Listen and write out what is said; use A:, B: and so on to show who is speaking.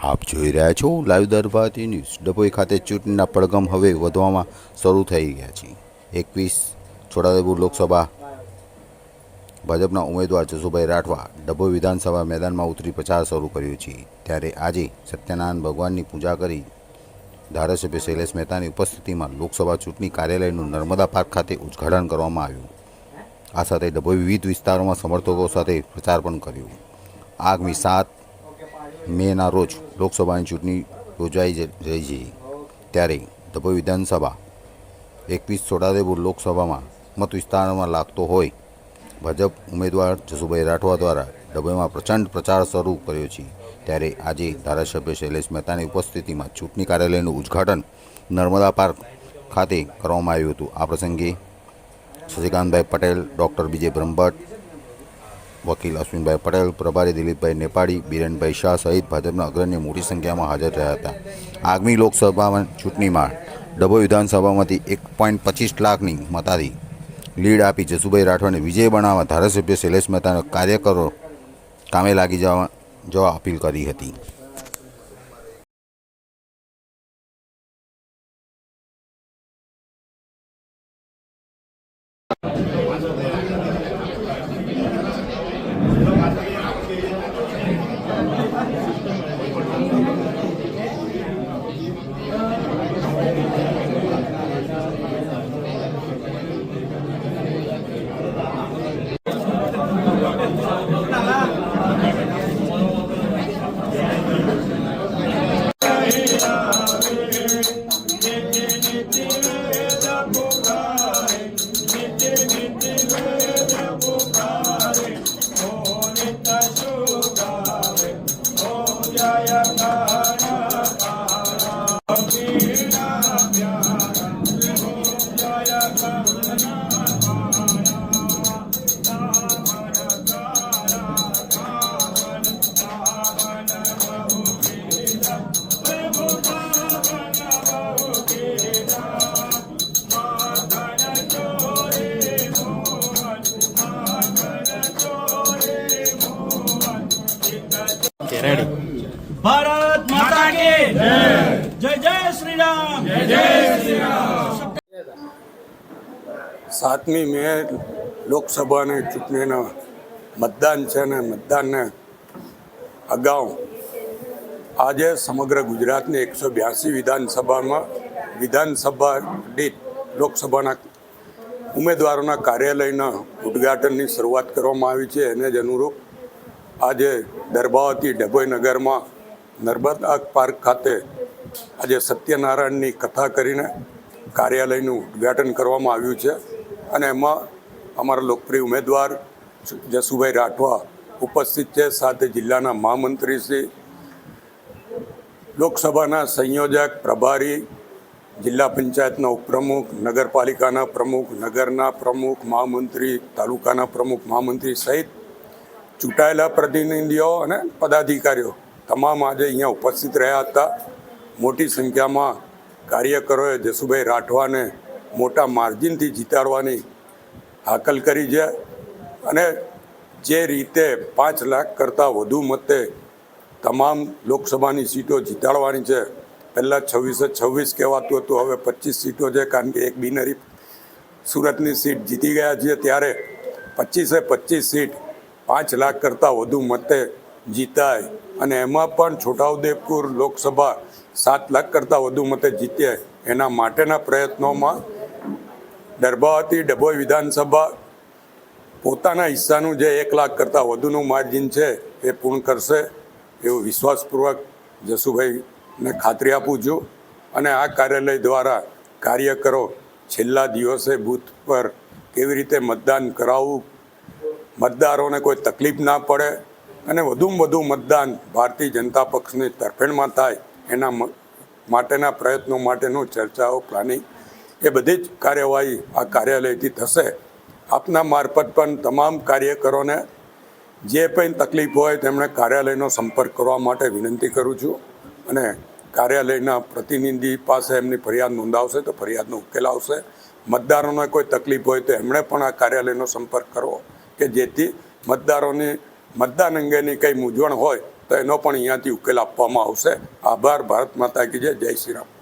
A: આપ જોઈ રહ્યા છો લાઈવ દરબારતી ન્યૂઝ. ડભોઈ ખાતે ચૂંટણીના પડઘમ હવે વધવામાં શરૂ થઈ ગયા છે. 21 છોટાઉદેપુર લોકસભા ભાજપના ઉમેદવાર જસુભાઈ રાઠવા ડભોઈ વિધાનસભા મેદાનમાં ઉતરી પ્રચાર શરૂ કર્યો છે. ત્યારે આજે સત્યનારાયણ ભગવાનની પૂજા કરી ધારાસભ્ય શૈલેષ મહેતાની ઉપસ્થિતિમાં લોકસભા ચૂંટણી કાર્યાલયનું નર્મદા પાર્ક ખાતે ઉદ્ઘાટન કરવામાં આવ્યું. આ સાથે ડભોઈ વિવિધ વિસ્તારોમાં સમર્થકો સાથે પ્રચાર પણ કર્યો. આગામી 7 મેના રોજ લોકસભાની ચૂંટણી યોજાઈ રહી છે. ત્યારે ડભોઈ વિધાનસભા 21 છોટાઉદેપુર લોકસભામાં મત વિસ્તારમાં લાગતો હોય ભાજપ ઉમેદવાર જસુભાઈ રાઠવા દ્વારા ડભોઈમાં પ્રચંડ પ્રચાર શરૂ કર્યો છે. ત્યારે આજે ધારાસભ્ય શૈલેષ મહેતાની ઉપસ્થિતિમાં ચૂંટણી કાર્યાલયનું ઉદ્ઘાટન નર્મદા પાર્ક ખાતે કરવામાં આવ્યું હતું. આ પ્રસંગે શશિકાંતભાઈ પટેલ, ડૉક્ટર બીજે બ્રહ્મભટ્ટ, વકીલ અશ્વિનભાઈ પટેલ, પ્રભારી દિલીપભાઈ નેપાળી, બિરેનભાઈ શાહ સહિત ભાજપના અગ્રણીઓ મોટી સંખ્યામાં હાજર રહ્યા હતા. આગામી લોકસભા ચૂંટણીમાં ડભોઈ વિધાનસભામાંથી 1.25 લાખની મતાથી લીડ આપી જસુભાઈ રાઠવાને વિજય બનાવવા ધારાસભ્ય શૈલેષ મહેતાના કાર્યકરો કામે લાગી જવા અપીલ કરી હતી.
B: भारत माता की जय जय श्री राम, जय जय श्री राम.
C: 7મી મે લોકસભાની ચૂંટણીના મતદાન છે ને મતદાનને અગાઉ આજે સમગ્ર ગુજરાતની 182 વિધાનસભામાં વિધાનસભા દીઠ લોકસભાના ઉમેદવારોના કાર્યાલયના ઉદ્ઘાટનની શરૂઆત કરવામાં આવી છે. એને જ અનુરૂપ આજે દરબાવતી ડભોઈ નગરમાં નર્મદા પાર્ક ખાતે આજે સત્યનારાયણની કથા કરીને કાર્યાલયનું ઉદ્ઘાટન કરવામાં આવ્યું છે. અને એમાં અમારા લોકપ્રિય ઉમેદવાર જસુભાઈ રાઠવા ઉપસ્થિત છે. સાથે જિલ્લાના મહામંત્રી શ્રી, લોકસભાના સંયોજક, પ્રભારી, જિલ્લા પંચાયતના ઉપપ્રમુખ, નગરપાલિકાના પ્રમુખ, નગરના પ્રમુખ, મહામંત્રી, તાલુકાના પ્રમુખ, મહામંત્રી સહિત ચૂંટાયેલા પ્રતિનિધિઓ અને પદાધિકારીઓ તમામ આજે અહીંયા ઉપસ્થિત રહ્યા હતા. મોટી સંખ્યામાં કાર્યકરોએ જસુભાઈ રાઠવાને મોટા માર્જિનથી જીતાડવાની હાકલ કરી છે. અને જે રીતે 5 લાખ કરતાં વધુ મતે તમામ લોકસભાની સીટો જીતાડવાની છે. પહેલાં 26 કહેવાતું હતું, હવે 25 સીટો છે, કારણ કે એક બિનહરીફ સુરતની સીટ જીતી ગયા છે. ત્યારે 25 સીટ 5 લાખ કરતાં વધુ મતે જીતાય અને એમાં પણ છોટાઉદેપુર લોકસભા 7 લાખ કરતાં વધુ મતે જીતે એના માટેના પ્રયત્નોમાં દરબાવતી ડભોઈ વિધાનસભા પોતાના હિસ્સાનું જે 1 લાખ કરતાં વધુનું માર્જિન છે એ પૂર્ણ કરશે એવું વિશ્વાસપૂર્વક જસુભાઈને ખાતરી આપું છું. અને આ કાર્યાલય દ્વારા કાર્યકરો છેલ્લા દિવસે બૂથ પર કેવી રીતે મતદાન કરાવવું, મતદારોને કોઈ તકલીફ ના પડે અને વધુમાં વધુ મતદાન ભારતીય જનતા પક્ષની તરફેણમાં થાય એના માટેના પ્રયત્નો માટેનું ચર્ચાઓ, પ્લાનિંગ એ બધી જ કાર્યવાહી આ કાર્યાલયથી થશે. આપના મારફત પણ તમામ કાર્યકરોને જે પણ તકલીફ હોય તેમણે કાર્યાલયનો સંપર્ક કરવા માટે વિનંતી કરું છું. અને કાર્યાલયના પ્રતિનિધિ પાસે એમની ફરિયાદ નોંધાવશે તો ફરિયાદનો ઉકેલ આવશે. મતદારોને કોઈ તકલીફ હોય તો એમણે પણ આ કાર્યાલયનો સંપર્ક કરવો કે જેથી મતદારોની મતદાન અંગેની કંઈ મૂંઝવણ હોય તો એનો પણ અહીંયાથી ઉકેલ આપવામાં આવશે. આભાર. ભારત માતા કી જય. જય શ્રી રામ.